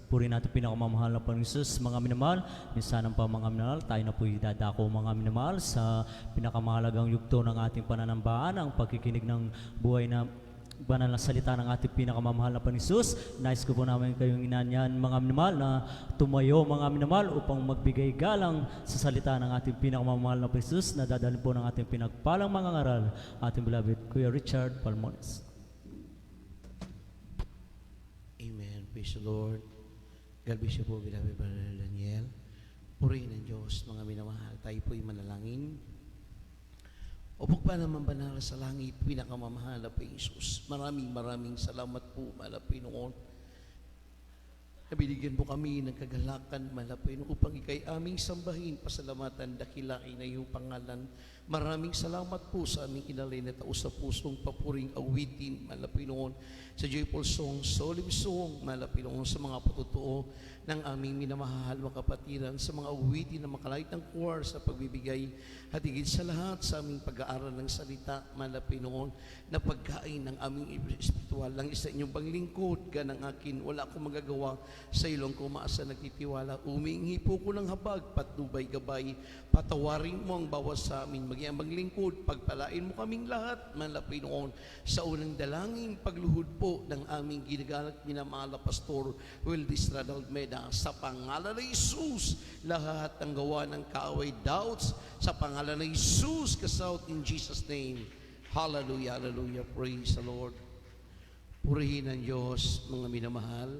Puri natin pinakamamahal na Panginoon Jesus, mga minamahal. Minsan ang mga minamahal, tayo na po'y dadako mga minamahal sa pinakamahalagang yugto ng ating pananambahan, ang pagkikinig ng buhay na banal na salita ng ating pinakamamahal na Panginoon Jesus. Nais ko po namin kayong inanyan mga minamahal na tumayo mga minamahal upang magbigay galang sa salita ng ating pinakamamahal na Panginoon Jesus na dadalhin po ng ating pinagpalang mga ngaral, ating beloved Kuya Richard Palmones. Amen. Praise the Lord. God bless you po, beloved Brother Daniel. Purihin ng Diyos, mga minamahal. Tayo po'y manalangin. Upok pa naman banal sa langit, pinakamamahal na po Jesus. Maraming salamat po, mahal na Panginoon. Nabinigyan po kami ng kagalakan, mahal na Panginoon, upang ikay aming sambahin, pasalamatan, dakilain na iyong pangalan. Maraming salamat po sa aming inalay na tao sa pusong papuring awitin, mahal na Panginoon, sa joyful song, solemn song, mahal na Panginoon, sa mga patutuo ng aming minamahal mga kapatiran, sa mga awitin na makalait ng kuwar sa pagbibigay, at higit sa lahat sa aming pag-aaral ng salita, mahal na Panginoon, na pagkain ng aming espiritual lang isa inyong panglingkod, ganang akin, wala akong magagawa sa ilong kumaasa nagtitiwala. Umingi po ko ng habag, patnubay gabay, patawarin mo ang bawas sa amin, maging ang lingkod, pagpalain mo kaming lahat, mahal na Panginoon, sa unang dalangin, pagluhod po ng aming ginagalang minamahal na Pastor Wildis Radalmeda, sa pangalan ng Jesus, lahat ng gawa ng kaaway doubts, sa pangalan ng Jesus, kasaut in Jesus' name. Hallelujah, hallelujah, praise the Lord. Purihin ng Diyos, mga minamahal.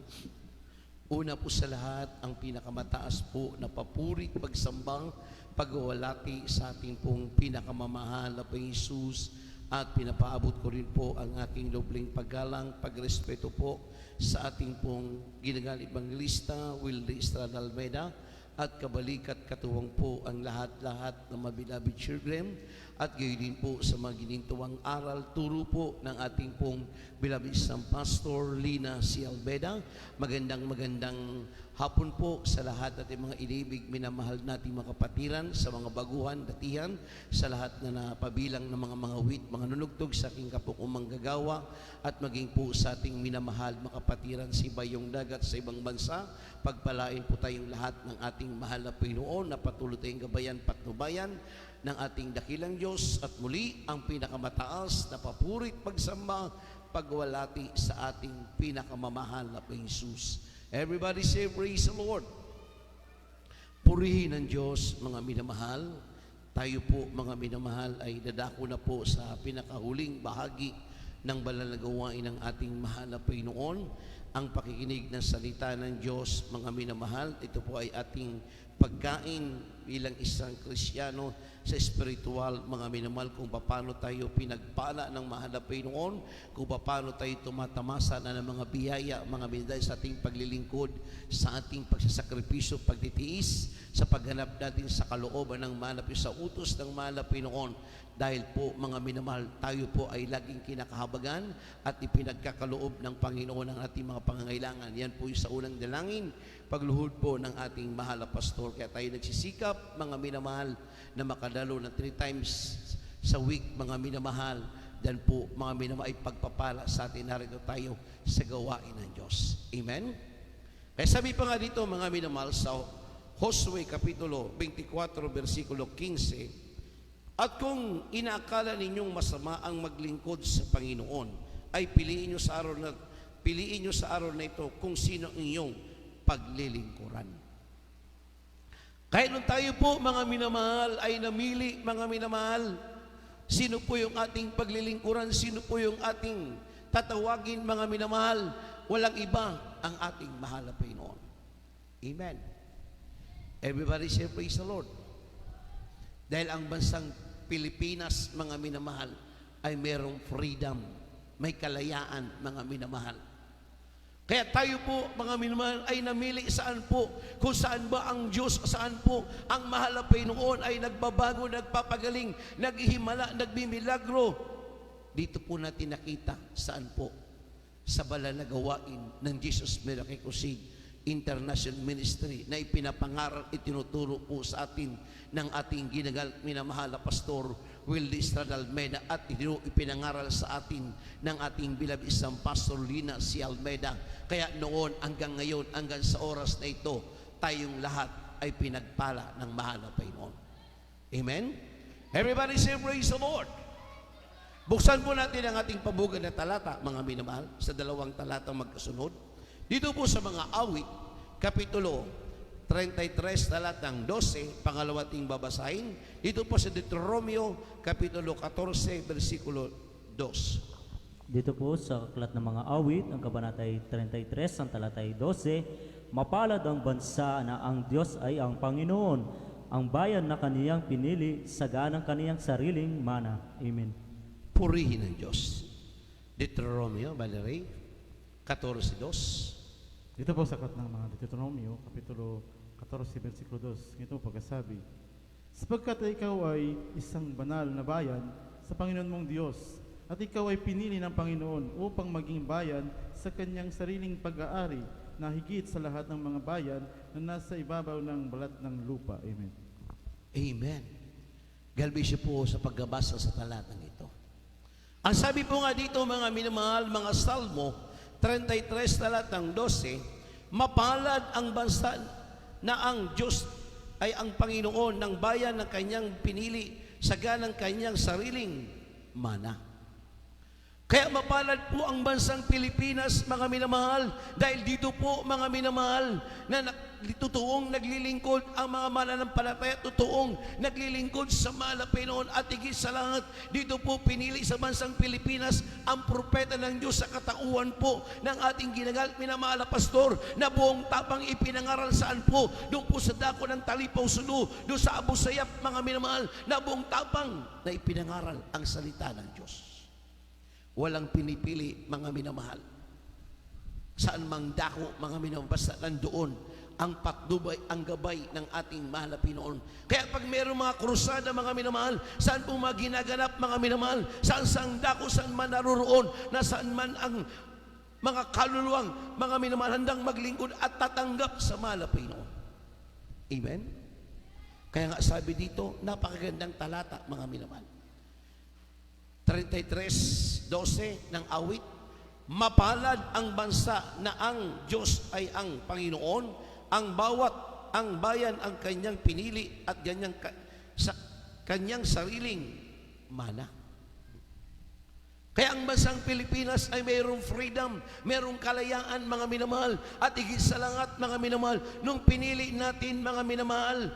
Una po sa lahat, ang pinakamataas po na papuri, pagsambang, pagwawalati sa ating pong pinakamamahal na Panginoon Jesus, at pinapaabot ko rin po ang aking dobling paggalang, pagrespeto po sa ating pong ginagang ebangelista, Wilde Estrada Almeida, at kabalikat katuwang po ang lahat-lahat ng mabilabid children, at gayon din po sa mga ginintuwang aral, turo po ng ating pong bilabid isang Pastor Lina C. Albeda. Magandang hapon po sa lahat natin mga inibig, minamahal nating mga kapatiran, sa mga baguhan, datihan, sa lahat na napabilang ng mga wit, mga nunugtog sa aking kapukong manggagawa, at maging po sa ating minamahal mga kapatiran sa ibayong dagat sa ibang bansa. Pagpalain po tayong lahat ng ating mahal na Panginoon, na patuloy tayong gabayan, patnubayan ng ating dakilang Diyos, at muli ang pinakamataas na papurit, pagsamba, pagwalati sa ating pinakamamahal na Panginoon Jesus. Everybody say, praise the Lord. Purihin ng Diyos, mga minamahal. Tayo po, mga minamahal, ay dadako na po sa pinakahuling bahagi ng banal na gawain ng ating mahal na Panginoon, ang pakikinig ng salita ng Diyos, mga minamahal. Ito po ay ating pagkain bilang isang Kristiyano sa espiritual, mga minamahal, kung paano tayo pinagpala ng mahal na Panginoon, kung paano tayo tumatamasa na ng mga biyaya, mga minamahal, sa ating paglilingkod, sa ating pagsasakripisyo, pagtitiis, sa paghanap natin sa kalooban ng mahal na Panginoon, sa utos ng mahal na Panginoon. Dahil po, mga minamahal, tayo po ay laging kinakahabagan at ipinagkakaloob ng Panginoon ang ating mga pangangailangan. Yan po yung sa unang dalangin, pagluhod po ng ating mahal na pastor. Kaya tayo nagsisikap, mga minamahal, na makadalo ng 3 times sa week, mga minamahal. Dan po, mga minamahal, ay pagpapala sa atin. Narito tayo sa gawain ng Diyos. Amen? Kaya sabi pa nga dito, mga minamahal, sa Josue Kapitulo 24, versikulo 15, at kung inaakala ninyong masama ang maglingkod sa Panginoon, ay piliin nyo sa araw na ito kung sino ang inyong paglilingkuran. Kahit nung tayo po, mga minamahal, ay namili, mga minamahal, sino po yung ating paglilingkuran, sino po yung ating tatawagin, mga minamahal, walang iba ang ating mahal na Panginoon. Amen. Everybody say, praise the Lord. Dahil ang bansang Pilipinas, mga minamahal, ay merong freedom, may kalayaan, mga minamahal. Kaya tayo po, mga minamahal, ay namili saan po, kung saan ba ang Diyos, saan po ang mahal na Panginoon ay nagbabago, nagpapagaling, naghihimala, nagmimilagro. Dito po natin nakita saan po, sa banal na gawain ng Jesus Miracle Crusade International Ministry na ipinapangaral, itinuturo po sa atin ng ating minamahal na Pastor Wildy Estrada Almeida at ipinangaral sa atin ng ating beloved isang Pastor Lina C. Almeida. Kaya noon hanggang ngayon, hanggang sa oras na ito, tayong lahat ay pinagpala ng mahal na Panginoon. Amen? Everybody say praise the Lord. Buksan po natin ang ating pabugan na talata, mga minamahal, sa dalawang talata magkasunod. Dito po sa mga awit, Kapitulo 33, talatang 12, pangalawa ting babasahin. Dito po sa Deuteronomio, Kapitulo 14, versikulo 2. Dito po sa aklat ng mga awit, ang kabanatay 33, ang talatay 12, mapalad ang bansa na ang Diyos ay ang Panginoon, ang bayan na kaniyang pinili, saganang kaniyang sariling mana. Amen. Purihin ng Diyos. Deuteronomio, Valerie, 14:2. Dito po sa aklat ng mga Deuteronomio, Kapitulo 14, versikulo 2, ito pagkasabi, sapagkat ikaw ay isang banal na bayan sa Panginoon mong Diyos, at ikaw ay pinili ng Panginoon upang maging bayan sa kanyang sariling pag-aari na higit sa lahat ng mga bayan na nasa ibabaw ng balat ng lupa. Amen. Amen. Galbisyo po sa pagbabasa sa talatang ito. Ang sabi po nga dito, mga minamahal, mga Salmo 33, talatang 12, mapalad ang bansa na ang Diyos ay ang Panginoon ng bayan ng kanyang pinili, saganang kanyang sariling mana. Kaya mapalad po ang bansang Pilipinas, mga minamahal, dahil dito po, mga minamahal, na totoong naglilingkod ang mga mananampalataya, totoong naglilingkod sa mahal na Panginoon, at higit sa lahat, dito po pinili sa bansang Pilipinas ang propeta ng Diyos sa katauhan po ng ating ginagal, minamahal na pastor, na buong tapang ipinangaral saan po, doon po sa dako ng Talipaw Sulu, doon sa Abu Sayyaf, mga minamahal, na buong tapang na ipinangaral ang salita ng Diyos. Walang pinipili, mga minamahal. Saan mang dako, mga minamahal, basta nandoon ang patnubay, ang gabay ng ating mahal na Pinoon. Kaya pag mayroong mga krusada, mga minamahal, saan po mga ginaganap, mga minamahal, saan dako, saan man naroon, nasaan man ang mga kaluluwang, mga minamahal, handang maglingkod at tatanggap sa mahal na Pinoon. Amen? Kaya nga sabi dito, napakagandang talata, mga minamahal. 33:12 ng awit, mapalad ang bansa na ang Diyos ay ang Panginoon, ang bayan ang kanyang pinili at sa kanyang sariling mana. Kaya ang bansang Pilipinas ay mayroong freedom, mayroong kalayaan, mga minamahal, at higit sa lahat, mga minamahal, nung pinili natin, mga minamahal,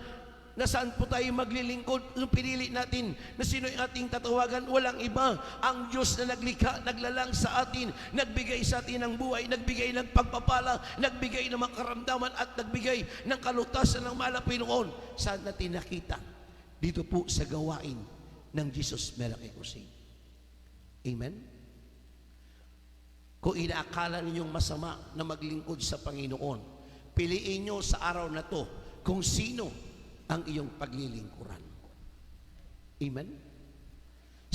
na saan po tayo maglilingkod, nung pinili natin na sino yung ating tatawagan, walang iba, ang Diyos na naglikha, naglalang sa atin, nagbigay sa atin ng buhay, nagbigay ng pagpapala, nagbigay ng mga karamdaman at nagbigay ng kalutasan ng mahal na Panginoon. Saan natin nakita? Dito po sa gawain ng Jesus Miracle Crusade. Amen? Kung inaakala ninyong masama na maglingkod sa Panginoon, piliin nyo sa araw na to kung sino ang iyong paglilingkuran. Amen?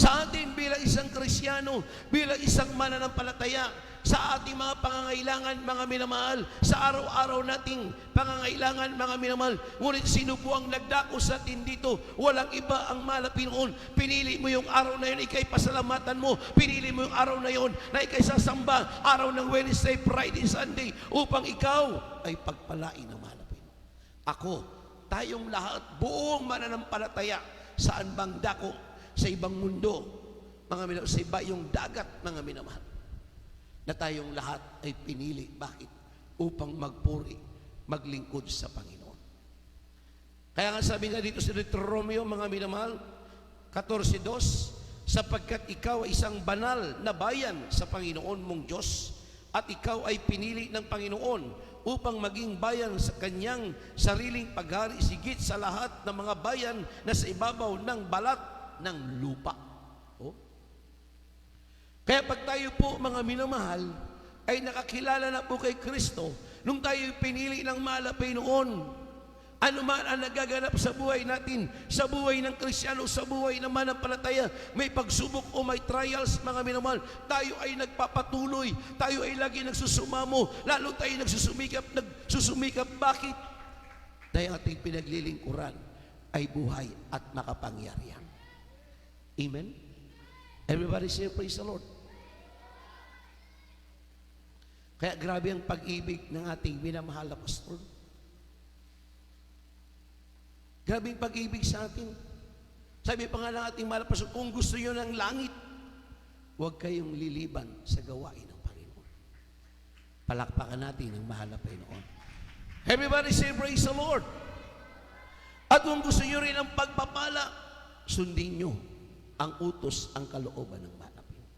Sa atin bilang isang Kristiyano, bilang isang mananampalataya, sa ating mga pangangailangan, mga minamahal, sa araw-araw nating pangangailangan, mga minamahal, ngunit sino po ang nagdako sa atin dito? Walang iba, ang mahal na Pinoon. Pinili mo yung araw na yun, ikay pasalamatan mo. Pinili mo yung araw na yun na ikay sasamba, araw ng Wednesday, Friday, Sunday, upang ikaw ay pagpalain ng mahal na Pinoon. Ako, tayong lahat, buong mananampalataya, saan bang dako, sa ibang mundo, mga minamahal, sa iba yung dagat, mga minamahal, na tayong lahat ay pinili. Bakit? Upang magpuri, maglingkod sa Panginoon. Kaya nga sabi nga dito sa Deuteronomio, mga minamahal, 14:2, sapagkat ikaw ay isang banal na bayan sa Panginoon mong Diyos, at ikaw ay pinili ng Panginoon upang maging bayan sa kanyang sariling paghari, sigit sa lahat ng mga bayan na sa ibabaw ng balat ng lupa. Oh. Kaya pag tayo po, mga minamahal, ay nakakilala na po kay Kristo, nung tayo pinili ng mahal na Panginoon, Ano man ang nagaganap sa buhay natin, sa buhay ng Kristiyano, sa buhay ng mananampalataya, may pagsubok o may trials, mga minamahal, tayo ay nagpapatuloy, tayo ay lagi nagsusumamo, lalo tayo nagsusumikap. Bakit? Dahil ating pinaglilingkuran ay buhay at makapangyarihan. Amen? Everybody say, praise the Lord. Kaya grabe ang pag-ibig ng ating minamahal na pastor. Grabe ang pag-ibig sa atin. Sabi pa nga ng ating mahal na pastor, kung gusto nyo ng langit, huwag kayong liliban sa gawain ng Panginoon. Palakpakan natin ang mahal na Panginoon. Everybody say, praise the Lord. At kung gusto nyo rin ang pagpapala, sundin nyo ang utos, ang kalooban ng mahal na Panginoon.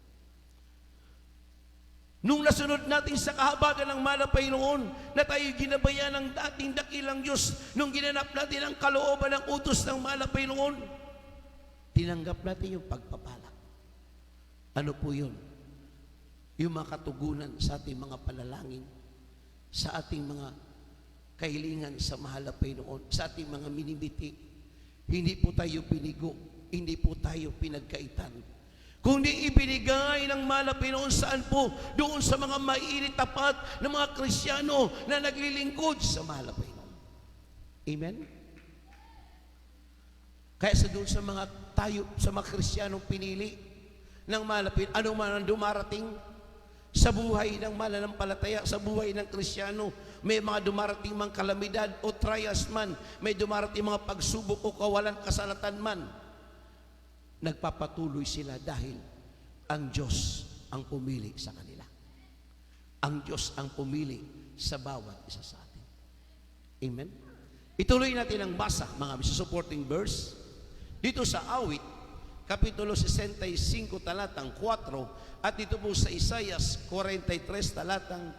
Nung nasunod natin sa kahabagan ng mahal na Panginoon, na tayo ginabayan ng dating dakilang Diyos, nung ginanap natin ang kalooban ng utos ng mahal na Panginoon, tinanggap natin yung pagpapala. Ano po yun? Yung mga katugunan sa ating mga panalangin, sa ating mga kahilingan sa mahal na Panginoon, sa ating mga minibiti. Hindi po tayo pinigo, hindi po tayo pinagkaitan. Kundi ibinigay ng mahal na Panginoon saan po? Doon sa mga mainit tapat na mga Kristiyano na naglilingkod sa mahal na Panginoon. Amen? Kaya sa doon sa mga tayo, sa mga Kristiyanong pinili ng mahal na Panginoon, ano man ang dumarating sa buhay ng mananampalataya, sa buhay ng Kristiyano, may mga dumarating mang kalamidad o trials man, may dumarating mga pagsubok o kawalan kasalatan man, nagpapatuloy sila dahil ang Diyos ang pumili sa kanila. Ang Diyos ang pumili sa bawat isa sa atin. Amen? Ituloy natin ang basa, mga supporting verse, dito sa Awit, Kapitulo 65, talatang 4, at dito po sa Isaias 43, talatang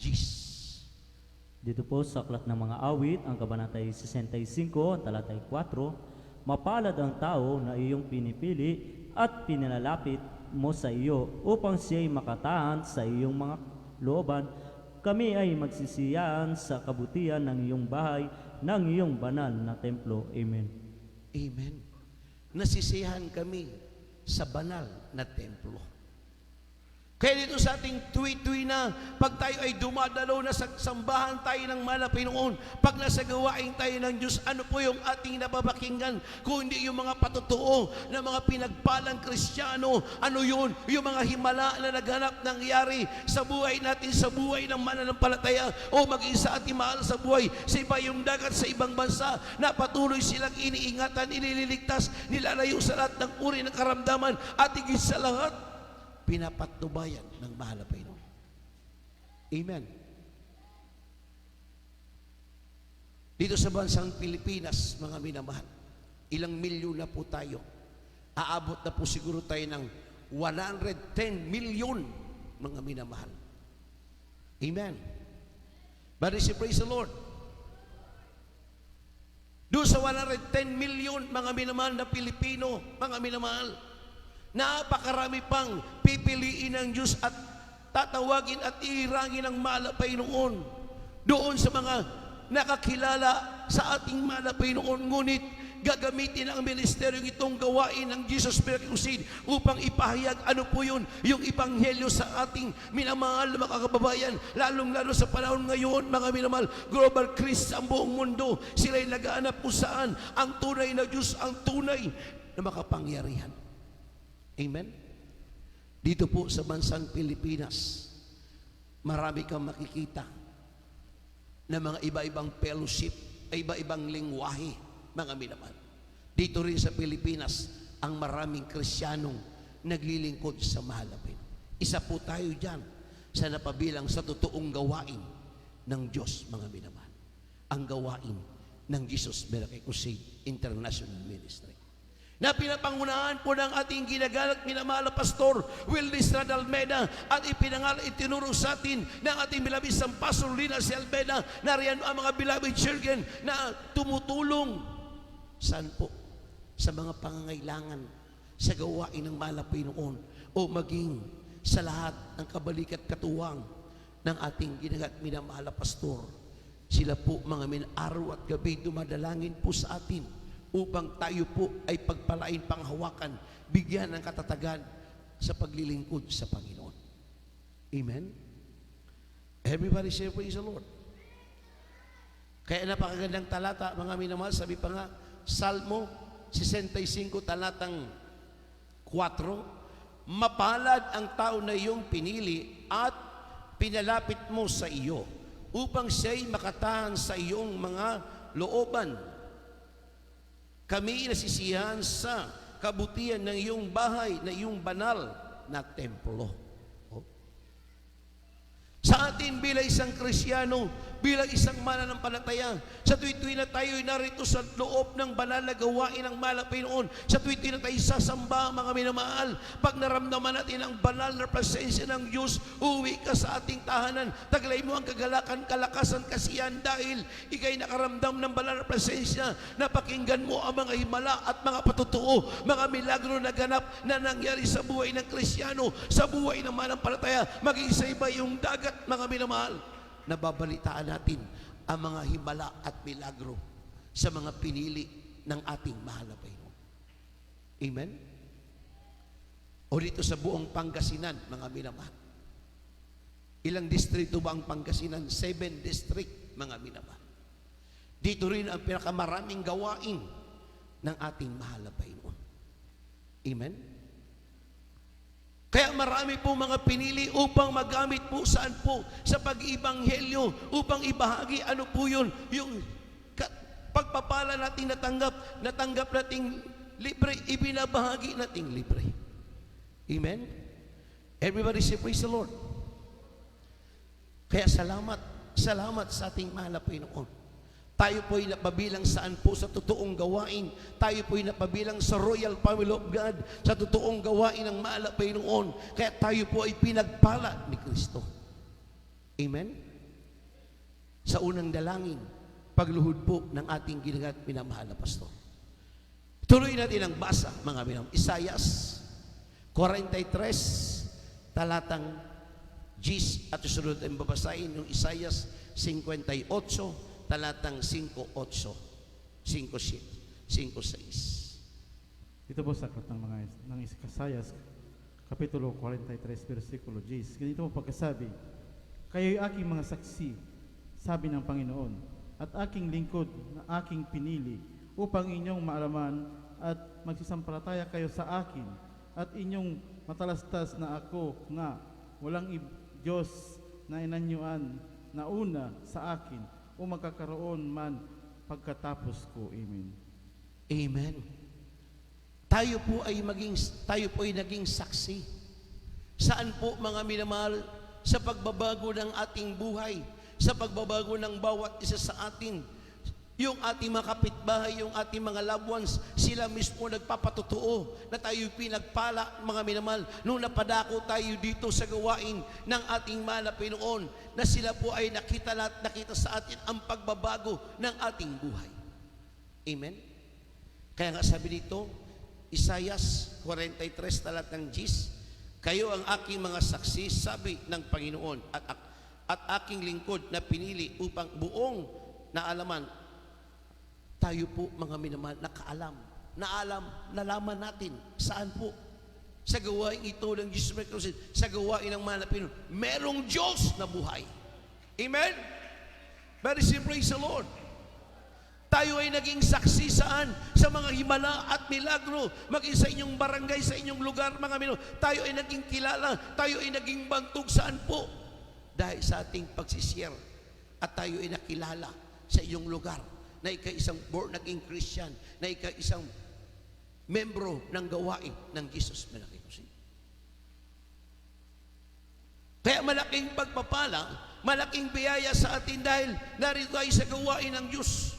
10. Dito po sa Aklat ng Mga Awit, ang kabanatay 65, talatay 4, mapalad ang tao na iyong pinipili at pinilalapit mo sa iyo upang siya'y makatahan sa iyong mga looban. Kami ay magsisiyahan sa kabutihan ng iyong bahay, ng iyong banal na templo. Amen. Amen. Nasisiyahan kami sa banal na templo. Kaya dito sa ating tuwi-tuwi na pag tayo ay dumadalaw na sa sambahan tayo ng mahal na Panginoon, pag nasa gawain tayo ng Diyos, ano po yung ating napapakinggan? Kung hindi yung mga patotoo na mga pinagpalang Kristiyano, ano yun? Yung mga himala na naghanap nangyari sa buhay natin, sa buhay ng mananampalataya, o maging sa ating mahal sa buhay, sa iba yung dagat, sa ibang bansa, na patuloy silang iniingatan, inililigtas, nilalayo sa lahat ng uri ng karamdaman, at higit sa lahat, pinapatnubayan ng mahal na Panginoon. Amen. Dito sa bansang Pilipinas, mga minamahal, ilang milyon na po tayo. Aabot na po siguro tayo ng 110 million, mga minamahal. Amen. But praise the Lord. Doon sa 110 million, mga minamahal na Pilipino, mga minamahal, napakarami pang pipiliin ng Diyos at tatawagin at iirangin ng mahal na Panginoon doon sa mga nakakilala sa ating mahal na Panginoon. Ngunit gagamitin ang ministeryong itong gawain ng Jesus Miracle Crusade upang ipahayag ano po yun, yung Ebanghelyo sa ating minamahal na mga kababayan, lalong-lalo sa panahon ngayon, mga minamahal, global Christ ang buong mundo. Sila'y nagaanap kung saan ang tunay na Diyos, ang tunay na makapangyarihan. Amen? Dito po sa bansang Pilipinas, marami kang makikita na mga iba-ibang fellowship, iba-ibang lingwahe, mga minamahal. Dito rin sa Pilipinas, ang maraming Kristiyanong naglilingkod sa mahal na Panginoon. Isa po tayo dyan sa napabilang sa totoong gawain ng Diyos, mga minamahal. Ang gawain ng Jesus Miracle Crusade International Ministry, na pinapangunahan po ng ating ginagalang minamahal na Pastor Willie Estrada Almeida, at itinuro sa atin ng ating bilabis ang Pastor Lina C. Almeida, na riyan ang mga beloved children na tumutulong saan po? Sa mga pangangailangan sa gawain ng mahal na Panginoon, o maging sa lahat ng kabalik at katuwang ng ating ginagalang minamahal na Pastor Sila po mga araw at gabi dumadalangin po sa atin upang tayo po ay pagpalain, panghawakan, bigyan ng katatagan sa paglilingkod sa Panginoon. Amen? Everybody say praise the Lord. Kaya napakagandang talata, mga minamahal, sabi pa nga, Salmo 65, talatang 4, mapalad ang tao na iyong pinili at pinalapit mo sa iyo upang siya'y makatahan sa iyong mga looban. Kami nasisiyahan sa kabutihan ng iyong bahay, na iyong banal na templo. Oh. Sa atin bilang isang Kristiyano, bilang isang mananampalataya, sa tuwi-tuwi na tayo narito sa loob ng banal na gawain ng mahal na Panginoon, sa tuwi-tuwi na tayo sasamba, mga minamahal, pag naramdaman natin ang banal na presensya ng Diyos, uwi ka sa ating tahanan, taglay mo ang kagalakan, kalakasan, kasiyan, dahil ikay nakaramdam ng banal na presensya, napakinggan mo ang mga himala at mga patutuo, mga milagro na ganap na nangyari sa buhay ng Kristiyano, sa buhay ng mananampalataya, maging sa iba yung dagat, mga minamahal. Nababalitaan natin ang mga himala at milagro sa mga pinili ng ating mahal na Panginoon. Amen? O dito sa buong Pangasinan, mga minamahal. Ilang distrito ba ang Pangasinan? 7 district, mga minamahal. Dito rin ang pinakamaraming gawain ng ating mahal na Panginoon. Amen? Kaya marami po mga pinili upang magamit po saan po sa pag-ibanghelyo, upang ibahagi ano po yun, yung pagpapala nating natanggap nating libre, ibinabahagi nating libre. Amen? Everybody say praise the Lord. Kaya salamat sa ating mahal na Panginoon. Tayo po ay napabilang saan po sa totoong gawain. Tayo po ay napabilang sa Royal Family of God, sa totoong gawain ng mahal na Panginoon. Kaya tayo po ay pinagpala ni Kristo. Amen? Sa unang dalangin, pagluhod po ng ating ginagat minamahal na pastor. Tuloy natin ang basa, mga minamahal. Isayas 43, talatang 10, at susunod ang babasahin yung Isayas 58, talatang 5:8, 5:6. Ito po sa aklat ng Isayas, Kapitulo 43, versikulo 10. Ganito po pagkasabi, kayo'y aking mga saksi, sabi ng Panginoon, at aking lingkod na aking pinili, upang inyong maalaman at magsisampalataya kayo sa akin, at inyong matalastas na ako nga walang Diyos na inanyuan na una sa akin, o magkakaroon man pagkatapos ko. Amen. Amen. Tayo po ay naging saksi. Saan po, mga minamahal? Sa pagbabago ng ating buhay, sa pagbabago ng bawat isa sa atin. Yung ating mga kapitbahay, yung ating mga loved ones, sila mismo nagpapatotoo na tayo pinagpala, mga minamahal, nung napadako tayo dito sa gawain ng ating mahal na Panginoon, na sila po ay nakita sa atin ang pagbabago ng ating buhay. Amen? Kaya nga sabi dito, Isayas 43, talatang 10, kayo ang aking mga saksi, sabi ng Panginoon, at aking lingkod na pinili upang buong naalaman. Tayo po, mga minamahal, nalaman natin saan po sa gawain ito ng Jesus Christ, sa gawain ng mahal na Panginoon, merong Diyos na buhay. Amen? Very simple, praise the Lord. Tayo ay naging saksi saan? Sa mga himala at milagro, maging sa inyong barangay, sa inyong lugar, mga minamahal. Tayo ay naging kilala, tayo ay naging bantog saan po? Dahil sa ating pagsishare, at tayo ay nakilala sa iyong lugar, na ikaw isang born-again Christian, na ikaw isang membro ng gawain ng Jesus Menakikusin. Kaya malaking pagpapala, malaking biyaya sa atin dahil narito tayo sa gawain ng Diyos.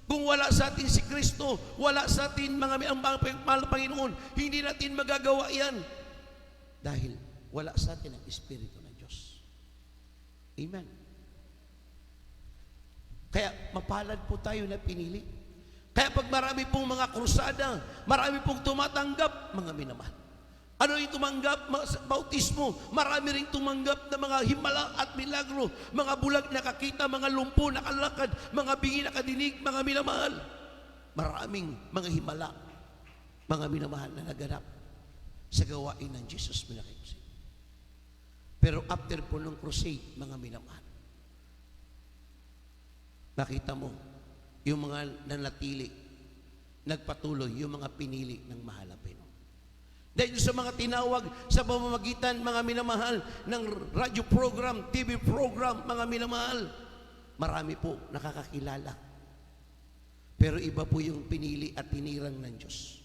Kung wala sa atin si Kristo, wala sa atin ang mahal na Panginoon, hindi natin magagawa yan. Dahil wala sa atin ang Espiritu ng Diyos. Amen. Kaya mapalad po tayo na pinili. Kaya pag marami pong mga krusada, marami pong tumatanggap, mga minamahal, Ano yung tumanggap sa bautismo? Marami ring tumanggap na mga himala at milagro, mga bulag nakakita, mga lumpo nakalakad, mga bingi nakadinig, mga minamahal. Maraming mga himala, mga minamahal na naganap sa gawain ng Jesus Minakayusin. Pero after po ng crusade, mga minamahal, nakita mo, yung mga nanatili, nagpatuloy, yung mga pinili ng mahal na Pinoy. Dahil sa mga tinawag sa pamamagitan, mga minamahal, ng radio program, TV program, mga minamahal, marami po nakakakilala. Pero iba po yung pinili at tinirang ng Diyos,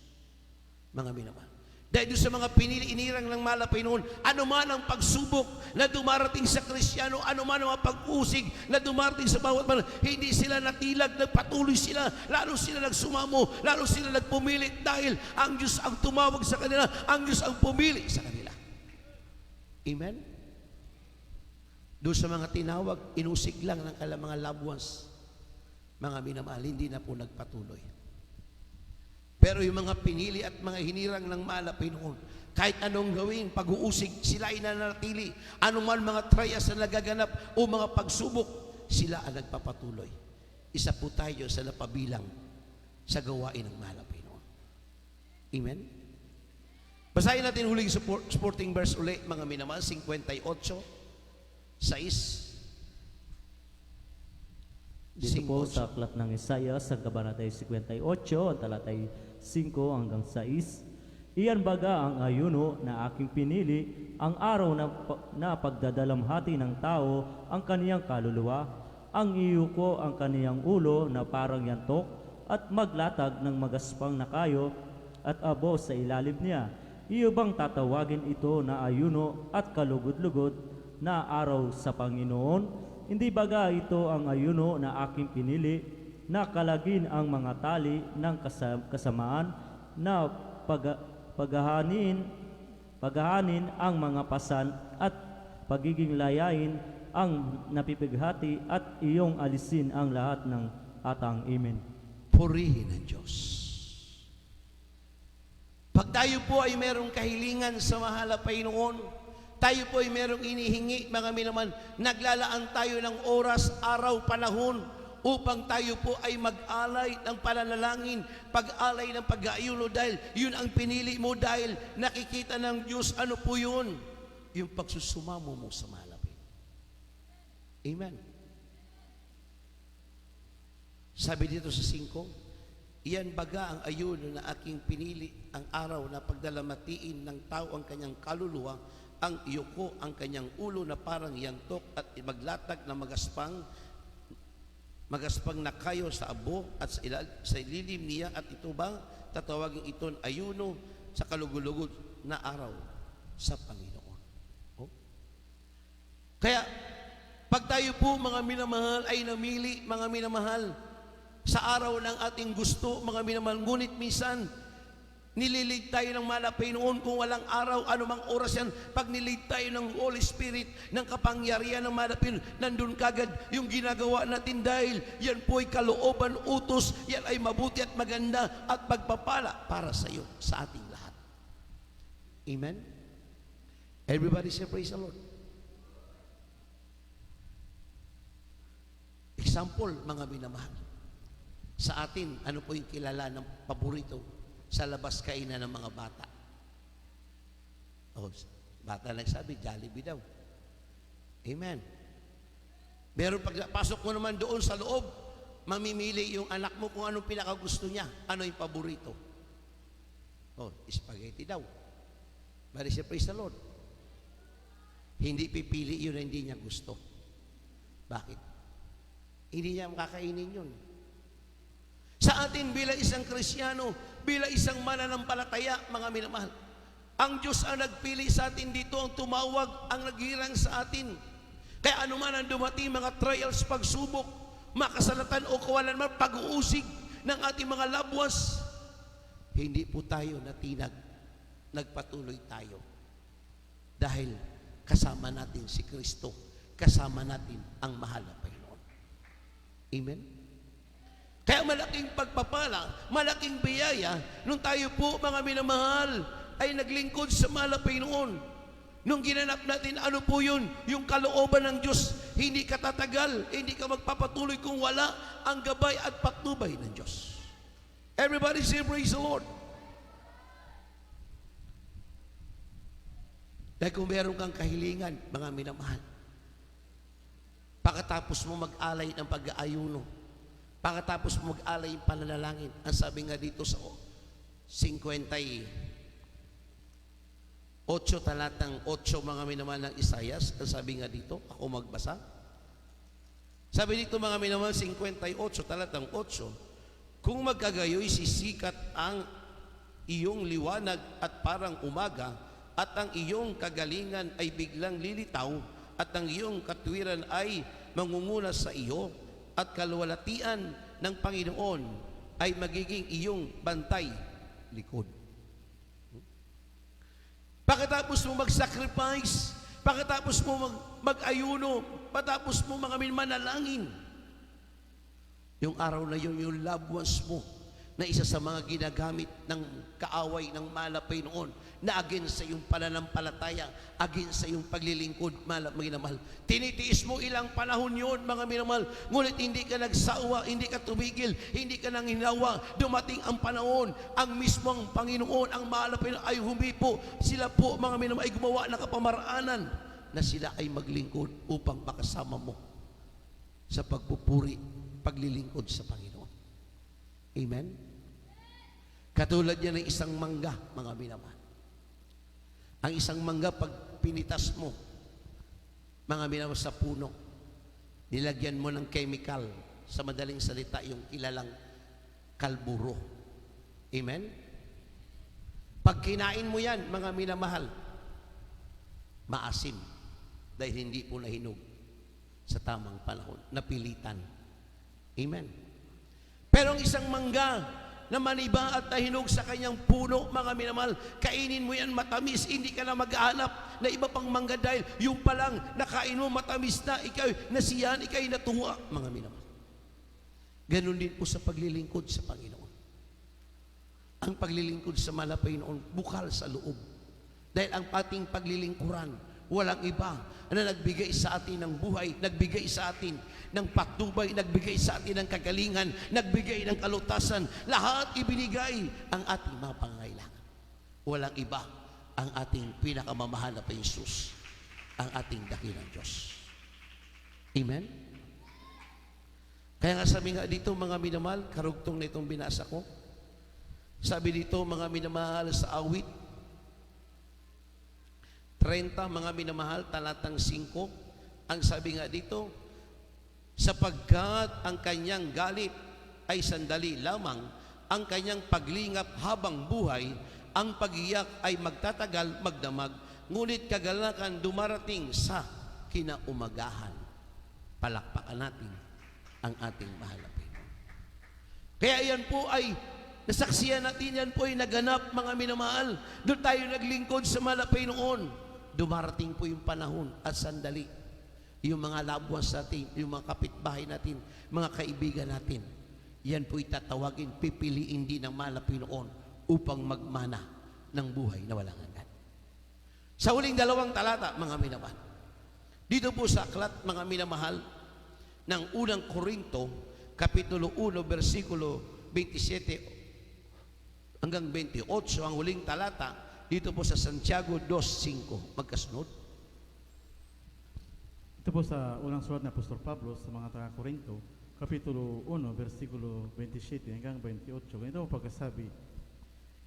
mga minamahal. Dahil sa mga pinili, inirang ng malapay noon, anuman ang pagsubok na dumarating sa Kristiyano, anuman ang pag-usig na dumarating sa bawat man, hindi sila natilag, nagpatuloy sila, lalo sila nagsumamo, lalo sila nagpumilit dahil ang Diyos ang tumawag sa kanila, ang Diyos ang pumili sa kanila. Amen? Doon sa mga tinawag, inusig lang ng kailang mga loved ones, mga minamahal, hindi na po nagpatuloy. Pero yung mga pinili at mga hinirang ng malapay noon, kahit anong gawin, pag-uusig, sila ay nanatili. Anuman mga trials na nagaganap o mga pagsubok, sila ang nagpapatuloy. Isa po tayo sa napabilang sa gawain ng malapay noon. Amen? Basahin natin huling supporting verse ulit, mga minamahal, 58, 6. Dito po sa aklat ng Isaiah sa kabanatay 58, ang talatay 5 hanggang 6. Iyan baga ang ayuno na aking pinili, ang araw na pagdadalamhati ng tao ang kaniyang kaluluwa, ang iyuko ang kaniyang ulo na parang yantok, at maglatag ng magaspang na kayo at abo sa ilalim niya. Iyo bang tatawagin ito na ayuno at kalugod-lugod na araw sa Panginoon? Hindi baga ito ang ayuno na aking pinili, na kalagin ang mga tali ng kasamaan, na paghahanin ang mga pasan at pagiging layain ang napipighati, at iyong alisin ang lahat ng atang. Amen. Purihin ang Diyos. Pag tayo po ay merong kahilingan sa mahal na Panginoon, tayo po ay merong inihingi, mga minaman, naglalaan tayo ng oras, araw, panahon, upang tayo po ay mag-alay ng pananalangin, pag-alay ng pag-aayuno, dahil yun ang pinili mo, dahil nakikita ng Diyos, ano po yun? Yung pagsusumamo mo sa malapit. Amen. Sabi dito sa 5, iyan baga ang ayuno na aking pinili, ang araw na pagdalamatiin ng tao ang kanyang kaluluwa, ang iyuko ang kanyang ulo na parang yantok, at maglatag na magaspang na kayo sa abo at sa ililim niya, at ito ba tatawagin iton ayuno sa kalugulugod na araw sa Panginoon. Oh? Kaya pag tayo po, mga minamahal, ay namili, mga minamahal, sa araw ng ating gusto, mga minamahal, ngunit minsan nililig tayo ng malapay noon kung walang araw, anumang oras yan. Pag nilig tayo ng Holy Spirit, ng kapangyarihan ng malapay, nandun kagad yung ginagawa natin, dahil yan po ay kalooban, utos, yan ay mabuti at maganda at pagpapala para sa iyo, sa ating lahat. Amen? Everybody say praise the Lord. Example, mga minamahal. Sa atin, ano po yung kilala ng paborito sa labas kainan ng mga bata? Oh, bata nagsabi, Jollibee daw. Amen. Pero pag pasok mo naman doon sa loob, mamimili yung anak mo kung anong pinakagusto niya. Ano yung paborito? Oh, spaghetti daw. Bari siya, praise the Lord. Hindi pipili yun na hindi niya gusto. Bakit? Hindi niya makakainin yun. Sa atin bilang isang Kristiyano, bilang isang mananampalataya, mga minamahal, ang Diyos ang nagpili sa atin dito, ang tumawag, ang naghirang sa atin. Kaya anuman ang dumating, mga trials, pagsubok, makasalatan o kawalan man, pag-uusig ng ating mga labwas, hindi po tayo natinag, nagpatuloy tayo. Dahil kasama natin si Kristo, kasama natin ang mahal na Panginoon. Amen? Kaya malaking pagpapala, malaking biyaya, nung tayo po, mga minamahal, ay naglingkod sa mahal na Panginoon. Nung ginanap natin, ano po yun? Yung kalooban ng Diyos, hindi ka tatagal, hindi ka magpapatuloy kung wala ang gabay at patnubay ng Diyos. Everybody say, praise the Lord. Dahil kung meron kang kahilingan, mga minamahal, pagkatapos mo mag-alay ng pag-aayuno, pagkatapos mo mag-alay ng pananalangin, ang sabi nga dito sa 58 talatang 8, mga minamahal ng Isayas, ang sabi nga dito, ako magbasa. Sabi dito, mga minamahal, 58 talatang 8, kung magkagayoy sisikat ang iyong liwanag at parang umaga, at ang iyong kagalingan ay biglang lilitaw, at ang iyong katwiran ay mangunguna sa iyo, at kaluwalhatian ng Panginoon ay magiging iyong bantay likod. Pagkatapos mo mag-sacrifice, pagkatapos mo mag-ayuno, pagkatapos mo mga manalangin, yung araw na yun, yung loved ones mo, na isa sa mga ginagamit ng kaaway ng mahal na Panginoon, na against sa iyong pananampalataya, against sa iyong paglilingkod, mga minamahal. Tinitiis mo ilang panahon yun, mga minamahal, ngunit hindi ka nagsawa, hindi ka tumigil, hindi ka nang hinawa. Dumating ang panahon, ang mismong Panginoon, ang mahal na Panginoon ay humipo. Sila po, mga minamahal, ay gumawa ng kapamaraanan na sila ay maglingkod upang makasama mo sa pagpupuri, paglilingkod sa Panginoon. Amen? Katulad niya ng isang mangga, mga minamahal. Ang isang mangga, pag pinitas mo, mga minamahal, sa puno, nilagyan mo ng chemical, sa madaling salita, yung kilalang kalburo. Amen? Pag kinain mo yan, mga minamahal, maasim, dahil hindi po nahinog sa tamang panahon, napilitan. Amen? Pero ang isang mangga na maniba at nahinog sa kanyang puno, mga minamahal, kainin mo yan matamis, hindi ka na maghahanap na iba pang mangga dahil yung palang nakain mo matamis na, ikaw nasiyahan, ikaw natuwa, mga minamahal. Ganon din po sa paglilingkod sa Panginoon. Ang paglilingkod sa mahal na Panginoon, bukal sa loob. Dahil ang ating paglilingkuran, walang iba na nagbigay sa atin ng buhay, nagbigay sa atin ng patnubay, nagbigay sa atin ng kagalingan, nagbigay ng kalutasan. Lahat ibinigay ang ating mga pangangailangan. Walang iba, ang ating pinakamamahal na Jesus, ang ating dakilang Diyos. Amen? Kaya nga sabi nga dito, mga minamahal, karugtong na itong binasa ko, sabi dito, mga minamahal, sa awit 30, mga minamahal, talatang 5, ang sabi nga dito, sapagkat ang kanyang galit ay sandali lamang, ang kanyang paglingap habang buhay, ang pagiyak ay magtatagal, magdamag, ngunit kagalakan dumarating sa kinaumagahan. Palakpakan natin ang ating mahal na Panginoon. Kaya yan po ay nasaksiyan natin, yan po ay naganap, mga minamahal. Doon tayo naglingkod sa mahal na Panginoon. Dumarating po yung panahon at sandali, yung mga loved ones natin, yung mga kapitbahay natin, mga kaibigan natin, yan po itatawagin, pipiliin din ng mahal na Panginoon upang magmana ng buhay na walang hanggan. Sa huling 2 talata, mga minamahal, dito po sa aklat, mga minamahal, ng unang Korinto, kapitulo 1, versikulo 27 hanggang 28, ang huling talata, dito po sa Santiago 2:5, magkasunod. Ito po sa unang sulat ni Apostol Pablo sa mga taga-Korinto, kapitulo 1, versikulo 27 hanggang 28. Ganito po pagkasabi,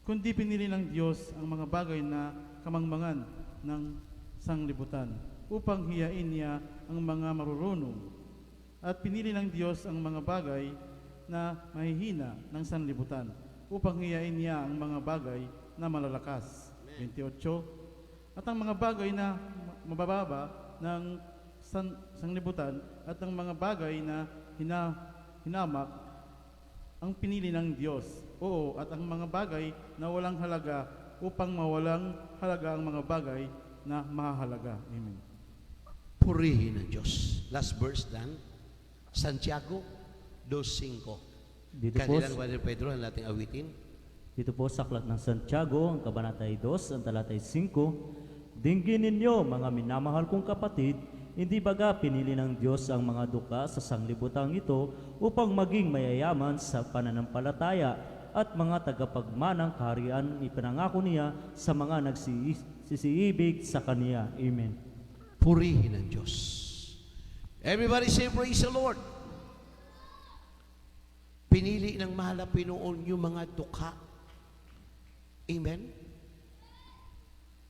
kundi pinili ng Diyos ang mga bagay na kamangmangan ng sanglibutan upang hiyain niya ang mga marurunong. At pinili ng Diyos ang mga bagay na mahihina ng sanlibutan upang hiyain niya ang mga bagay na malalakas. 28. At ang mga bagay na mabababa ng sanglibutan at ang mga bagay na hinamak ang pinili ng Diyos. Oo, at ang mga bagay na walang halaga upang mawalang halaga ang mga bagay na mahahalaga. Amen. Purihin ng Diyos. Last verse dan, Santiago 2:5. Dito po, Kanilang Brother Pedro, ang nating awitin. Dito po sa Aklat ng Santiago, ang Kabanatay 2, ang talatay 5, dinggin ninyo, mga minamahal kong kapatid, hindi baga pinili ng Diyos ang mga duka sa sanglibutang ito upang maging mayayaman sa pananampalataya at mga tagapagmanang kaharian ipinangako niya sa mga nagsisiibig sa Kaniya. Amen. Purihin ang Diyos. Everybody say, praise the Lord. Pinili ng mahal na Pinoon yung mga dukha. Amen?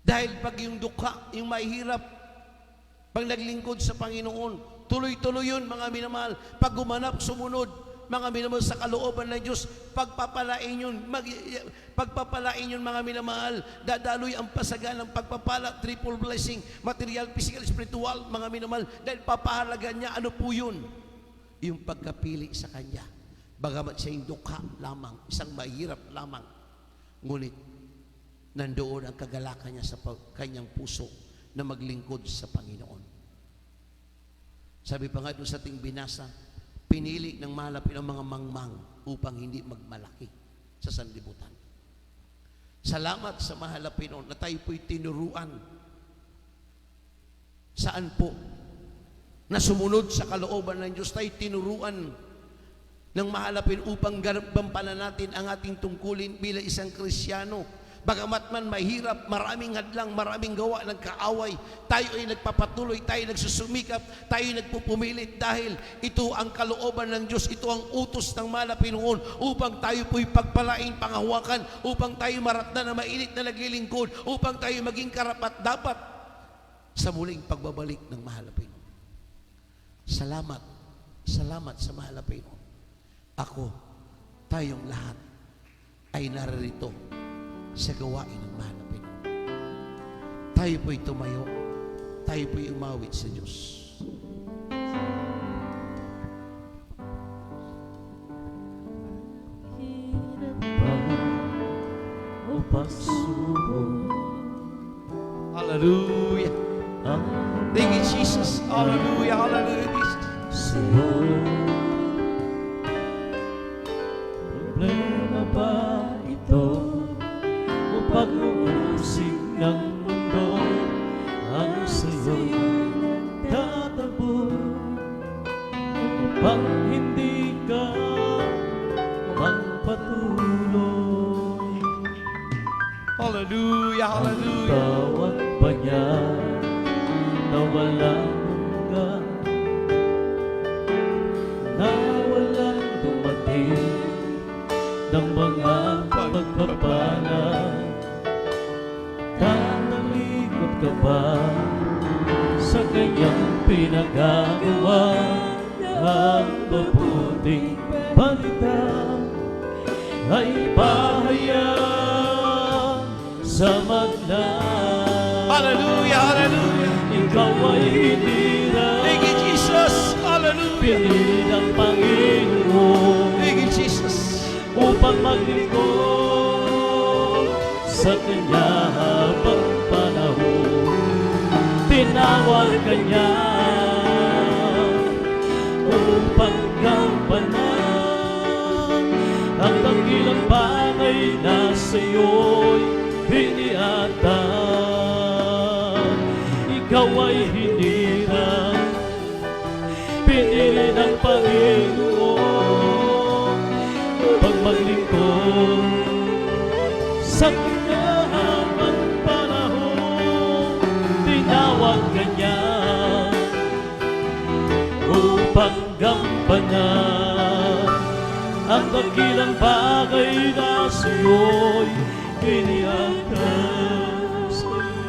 Dahil pag yung dukha, yung mahirap, pag naglingkod sa Panginoon, tuloy-tuloy yun, mga minamahal. Pag gumanap, sumunod, mga minamahal, sa kalooban ng Diyos, pagpapalain yun, mga minamahal. Dadaloy ang pasagan ng pagpapala, triple blessing, material, physical, spiritual, mga minamahal. Dahil papahalaga niya, ano po yun? Yung pagkapili sa Kanya. Bagamat siya yung dukha lamang, isang mahirap lamang. Ngunit, nandoon ang kagalakan niya sa kanyang puso na maglingkod sa Panginoon. Sabi pa nga doon sa ating binasa, pinili ng malapit ang mga mangmang upang hindi magmalaki sa sanlibutan. Salamat sa mahal na Pinoon na tayo po'y tinuruan. Saan po? Na sumunod sa kalooban ng Diyos, tayo tinuruan ng mahal na Pinoon upang gampanan natin ang ating tungkulin bilang isang Kristiyano. Bagamat man mahirap, maraming hadlang, maraming gawa ng kaaway, tayo ay nagpapatuloy, tayo nagsusumikap, tayo nagpupumilit dahil ito ang kalooban ng Diyos, ito ang utos ng mahal na Pinoon upang tayo po'y pagpalain, pangahawakan, upang tayo maratna na mainit na naglilingkod, upang tayo maging karapat-dapat sa muling pagbabalik ng mahal na Pinoon. Salamat, salamat sa mahal na Pinoon. Ako, tayong lahat ay naririto sa gawain ng mahal na Pinoon. Tayo po'y tumayo, tayo po'y umawit sa Diyos. O pagsubok, Hallelujah. Thank you, Jesus. Hallelujah, hallelujah, Jesus. sa'yo. Problema ba ito o pag-uusig ng mundo ang sa'yo'y nagtatabo upang hindi ka magpatuloy? Hallelujah, hallelujah. Tawag ba niya na walang hanggan, na walang dumating ng mga pagpapala? Nanalikot ka ba sa kanyang pinagagawa? Ang mabuting balita ay bahayag sa maglaan. Hallelujah, hallelujah. Ikaw ay hinira, Thank you, Jesus. Hallelujah. pinili ng Panginoon Thank you, Jesus. upang maglingkod sa Kanya habang panahon. Tinawag ka niya upang gampanan ang dakilang bagay na sa'yo'y biniatan. Ikaw ay hinirang, pinili ng Panginoon upang maglingkod sa Kanya habang panahon. Tinawag ka niya upang gampanan ang dakilang bagay na sa'yo'y biniatan.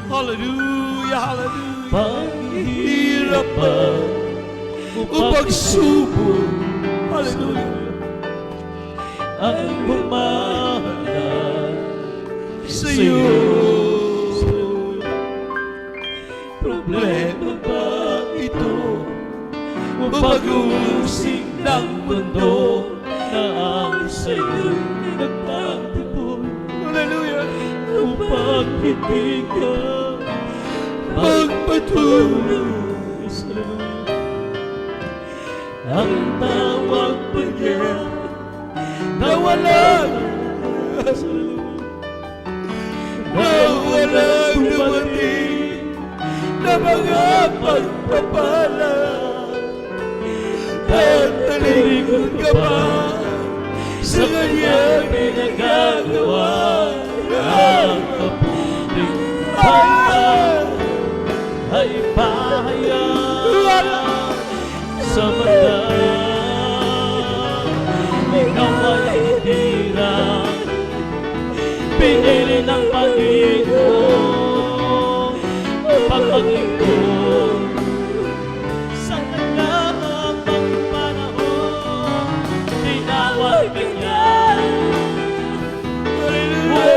Hallelujah, hallelujah. Paghihirapan Upang subok. Hallelujah. ang bumahalan Sa iyo. Problema ba ito o pag-uusig ng mundo na ang sa'yo nagtatapon Hallelujah. upang hindi ka magpatuloy sa ang tawag pa niya na walang dumating na mga pagpapala. At talikod ka pa sa kanyang pinagagawa ng Kaputing bata ay pahayag sa mata. Ikaw ay hirang pinili ng Panginoon pagpaglingkod sa kanyang panahon. Tinawag ka niya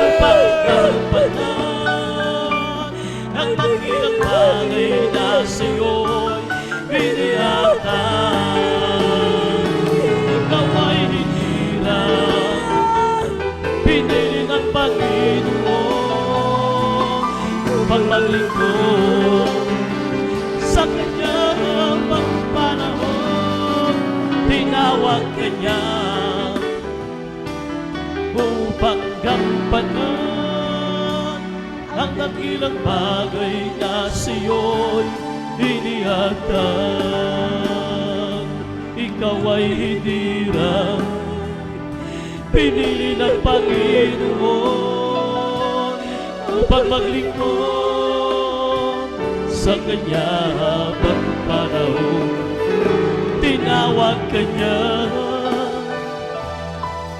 upang kalpanan ang dakilang bagay na sa'yo'y biniyatan. Ikaw ay hinirang pinili ng Panginoon upang maglingkod sa kanyang panahon. Tinawag ka niya upang gampanan ang dakilang bagay na sa'yo'y inihagdan. Ikaw ay hinirang pinili ng Panginoon upang maglingkod sa kanyang panahon. Tinawag ka niya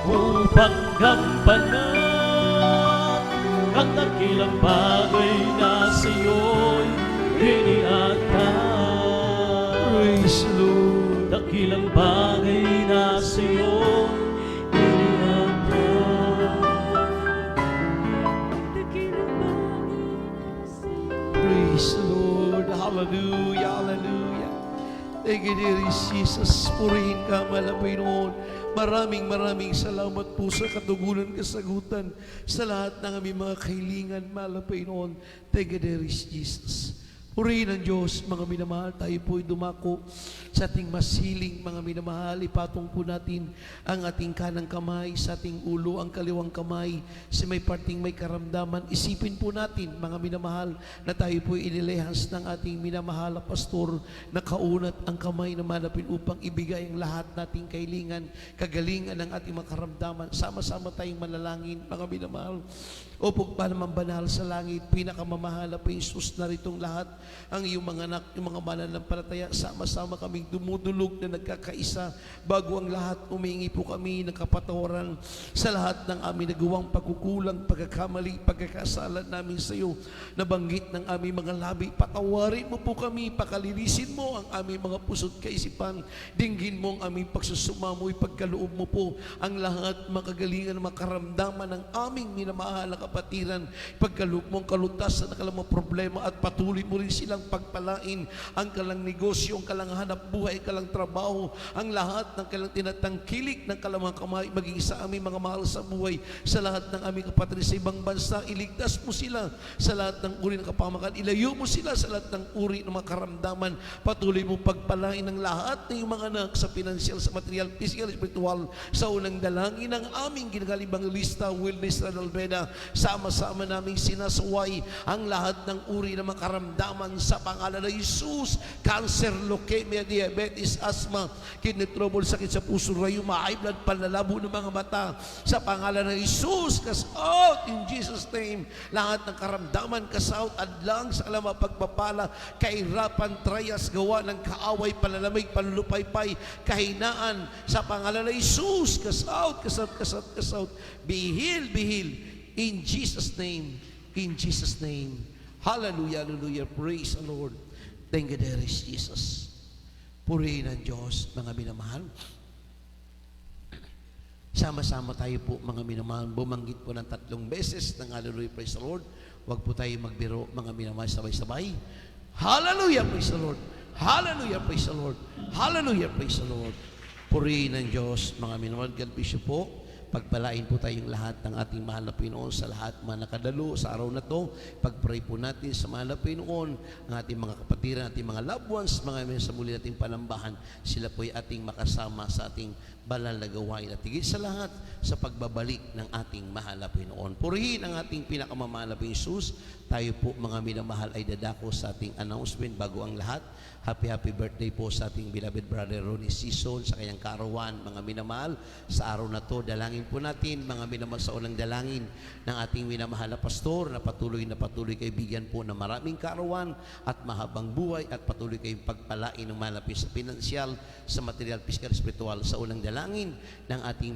upang gampanan ang dakilang bagay na sa'yo'y iniatang. Praise the Lord. Dakilang bagay na sa'yo'y iniatang. Dakilang bagay na sa'yo'y. Praise the Lord. Hallelujah, hallelujah. Thank you, dear Jesus. Purihin ka, mahal na Panginoon. Maraming salamat po sa katugunan, kasagutan sa lahat ng aming mga kahilingan, mahal na Panginoon. Thank you, dear Jesus. Purihin ang Diyos, mga minamahal. Tayo po'y dumako sa ating masiling, mga minamahal. Ipatong po natin ang ating kanang kamay sa ating ulo, ang kaliwang kamay sa may parting may karamdaman. Isipin po natin, mga minamahal, na tayo po'y inilehas ng ating minamahal na pastor na kaunat ang kamay na malapit upang ibigay ang lahat nating kahilingan, kagalingan ng ating mga karamdaman. Sama-sama tayong manalangin, mga minamahal. O pagpanaman banal sa langit, pinakamamahal na Jesus, naritong lahat ang iyong mga anak, yung mga mananampalataya, sama-sama kaming dumudulog na nagkakaisa. Bago ang lahat, umingi po kami ng kapatawaran sa lahat ng aming nagawang pagkukulang, pagkakamali, pagkakasala namin sa iyo. Nabanggit ng aming mga labi, patawarin mo po kami, pakalinisin mo ang aming mga puso't kaisipan, dinggin mo ang aming pagsusumamoy, pagkaloob mo po ang lahat makagalingan, makaramdaman ng aming minamahal na kapatiran, pagkaloob mo ang kalutasan ng kalang mga problema, at patuloy mo rin silang pagpalain ang kalang negosyo, ang kalang hanap buhay, kalang trabaho, ang lahat ng kalang tinatangkilik ng kalang mga kamay, maging sa aming mga mahal sa buhay, sa lahat ng aming kapatid sa ibang bansa. Iligtas mo sila sa lahat ng uri ng kapamakan, ilayo mo sila sa lahat ng uri ng mga karamdaman. Patuloy mo pagpalain ng lahat ng mga anak sa financial, sa material, physical, spiritual, sa unang dalangin ng aming ginagalibang lista, Wellness na Alveda. Sama-sama naming sinasaway ang lahat ng uri ng mga karamdaman sa pangalan ng Jesus. Cancer, leukemia, diabetes, asthma, kidney trouble, sakit sa puso, rayuma, high blood, panlalabo ng mga mata, sa pangalan ng Jesus. Cast out in Jesus' name lahat ng karamdaman, cast out, adlang sa kalama, pagpapala, kahirapan, trias, gawa ng kaaway, palalamig, panlupaypay, kahinaan, sa pangalan ng Jesus. Cast out, cast out, cast out, cast out. Be healed, be healed. In Jesus' name, in Jesus' name. Hallelujah, hallelujah. Praise the Lord. Thank you, dear Jesus. Purihin ang Diyos, mga minamahal. Sama-sama tayo po, mga minamahal. Bumanggit po ng 3 beses ng hallelujah, praise the Lord. Huwag po tayo magbiro, mga minamahal, sabay-sabay. Hallelujah, praise the Lord. Hallelujah, praise the Lord. Hallelujah, praise the Lord. Purihin ang Diyos, mga minamahal. God bless you po. pagpalain po tayong lahat ng ating mahal na Pinoon sa lahat mga nakadalo sa araw na to. Pag-pray po natin sa mahal na Pinoon, ang ating mga kapatiran, ating mga loved ones, mga may sa muli nating panambahan, sila po ay ating makasama sa ating banal na gawain at higit sa lahat sa pagbabalik ng ating mahal na Pinoon. Purihin ang ating pinakamamahal na Jesus. Tayo po mga minamahal ay dadako sa ating announcement bago ang lahat. Happy birthday po sa ating beloved brother Ronnie Sison sa kanyang kaarawan, mga minamahal. Sa araw na to, dalangin po natin, mga minamahal, sa unang dalangin ng ating minamahal na pastor na patuloy kaibigan po ng maraming kaarawan at mahabang buhay at patuloy kayong pagpalain ng malapis sa pinansyal, sa material, pisikal, spiritual sa unang dalangin ng ating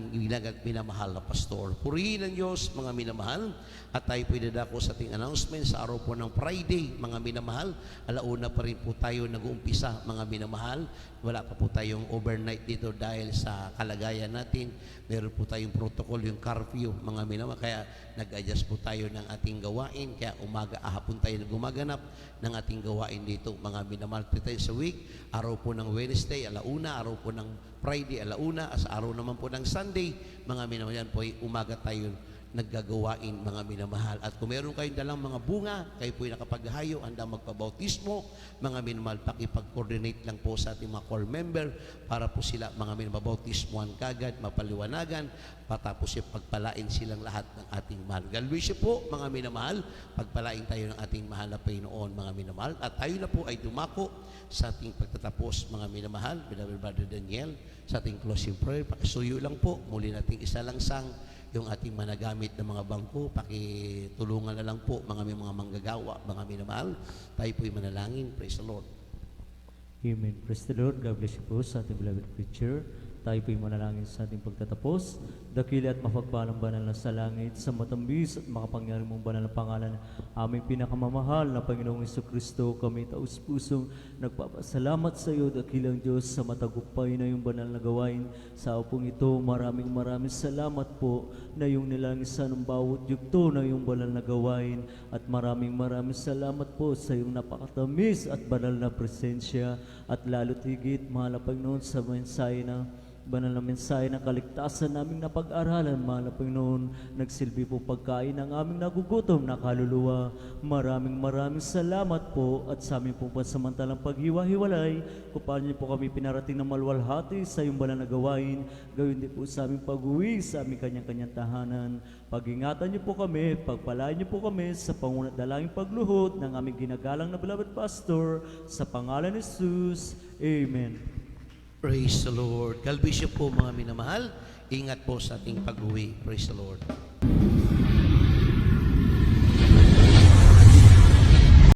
minamahal na pastor. Purihin ang Diyos, mga minamahal, at tayo po idadako sa ating announcement sa araw po ng Friday, mga minamahal. Alauna pa rin po tayo nag-uumpisa, mga minamahal. Wala pa po tayong overnight dito dahil sa kalagayan natin. Meron po tayong protocol, yung curfew, mga minamahal. Kaya nag-adjust po tayo ng ating gawain. Kaya umaga, hapon tayo gumaganap ng ating gawain dito, mga minamahal. 3 times a week, araw po ng Wednesday, alauna, araw po ng Friday, alauna, as araw naman po ng Sunday, mga minamahal, yan po ay umaga tayo naggagawain, mga minamahal. At kung meron kayong dalang mga bunga, kayo po'y nakapaghayo, handa magpabautismo, mga minamahal, pakipag-coordinate lang po sa ating mga core member para po sila, mga minamahal, bautismoan kagad, mapaliwanagan, patapos yung pagpalain silang lahat ng ating mahal. God bless you po, mga minamahal. Pagpalain tayo ng ating mahal na Panginoon, mga minamahal. At tayo na po ay dumako sa ating pagtatapos, mga minamahal. Beloved Brother Daniel, sa ating closing prayer, pakisuyo lang po, muli nating isalangsang yung ating managamit ng mga bangko, pakitulungan na lang po mga manggagawa, mga minamahal. Tayo po'y manalangin. Praise the Lord. Amen. Praise the Lord. God bless you po sa ating beloved preacher. Tayo po'y manalangin sa ating pagtatapos. Dakila at mapagpalang banal na sa langit, sa matambis at makapangyari mong banal na pangalan, aming pinakamamahal na Panginoong Jesucristo, kami taus-pusong nagpapasalamat sa iyo, dakilang Diyos, sa matagumpay na yung banal na gawain. Sa upong ito, maraming salamat po na yung nilangisan ng bawat yugto na yung banal na gawain, at maraming salamat po sa yung napakatamis at banal na presensya, at lalo't higit, mahal na Panginoon, sa mensahe na banal na mensahe ng kaligtasan naming napag-aralan, mahal na Panginoon, nagsilbi po pagkain ng aming nagugutom na kaluluwa. Maraming salamat po, at sa aming pong pansamantalang paghiwa-hiwalay, kung paano niyo po kami pinarating ng malwalhati sa iyong banal na gawain, gawin din po sa aming pag-uwi sa aming kanyang-kanyang tahanan. Pag-ingatan niyo po kami, pagpalain niyo po kami sa pangunat dalangin pagluhod ng aming ginagalang na beloved pastor, sa pangalan ni Jesus. Amen. Praise the Lord. God bless you po, mga minamahal. Ingat po sa ating pag-uwi. Praise the Lord.